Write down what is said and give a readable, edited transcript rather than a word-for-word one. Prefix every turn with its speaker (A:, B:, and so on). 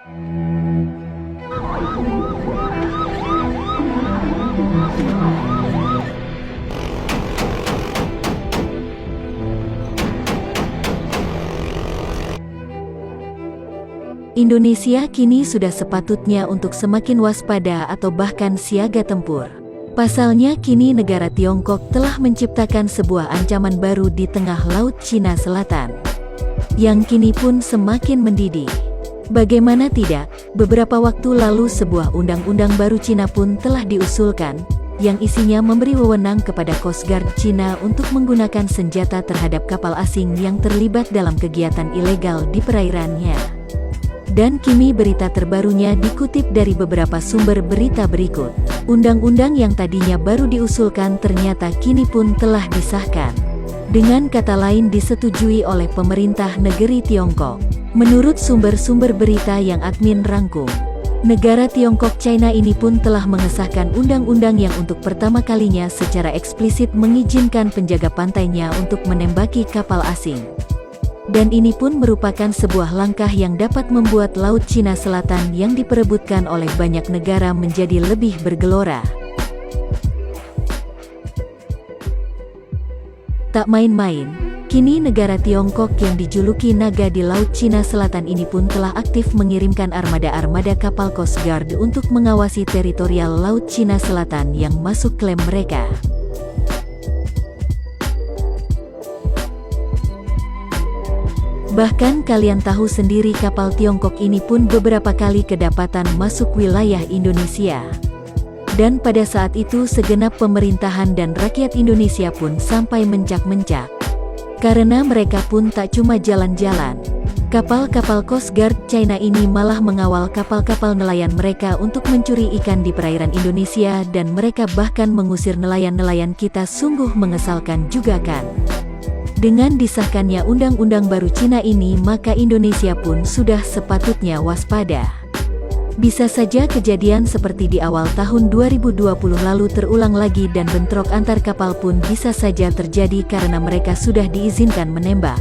A: Indonesia kini sudah sepatutnya untuk semakin waspada atau bahkan siaga tempur. Pasalnya kini negara Tiongkok telah menciptakan sebuah ancaman baru di tengah Laut Cina Selatan, yang kini pun semakin mendidih. Bagaimana tidak, beberapa waktu lalu sebuah undang-undang baru Cina pun telah diusulkan, yang isinya memberi wewenang kepada Coast Guard Cina untuk menggunakan senjata terhadap kapal asing yang terlibat dalam kegiatan ilegal di perairannya. Dan kini berita terbarunya dikutip dari beberapa sumber berita berikut. Undang-undang yang tadinya baru diusulkan ternyata kini pun telah disahkan. Dengan kata lain disetujui oleh pemerintah negeri Tiongkok. Menurut sumber-sumber berita yang admin rangkum, negara Tiongkok China ini pun telah mengesahkan undang-undang yang untuk pertama kalinya secara eksplisit mengizinkan penjaga pantainya untuk menembaki kapal asing. Dan ini pun merupakan sebuah langkah yang dapat membuat Laut Cina Selatan yang diperebutkan oleh banyak negara menjadi lebih bergelora. Tak main-main, kini negara Tiongkok yang dijuluki naga di Laut Cina Selatan ini pun telah aktif mengirimkan armada-armada kapal Coast Guard untuk mengawasi teritorial Laut Cina Selatan yang masuk klaim mereka. Bahkan kalian tahu sendiri kapal Tiongkok ini pun beberapa kali kedapatan masuk wilayah Indonesia. Dan pada saat itu segenap pemerintahan dan rakyat Indonesia pun sampai mencak-mencak. Karena mereka pun tak cuma jalan-jalan. Kapal-kapal Coast Guard China ini malah mengawal kapal-kapal nelayan mereka untuk mencuri ikan di perairan Indonesia dan mereka bahkan mengusir nelayan-nelayan kita. Sungguh mengesalkan juga kan? Dengan disahkannya undang-undang baru Cina ini, maka Indonesia pun sudah sepatutnya waspada. Bisa saja kejadian seperti di awal tahun 2020 lalu terulang lagi dan bentrok antar kapal pun bisa saja terjadi karena mereka sudah diizinkan menembak.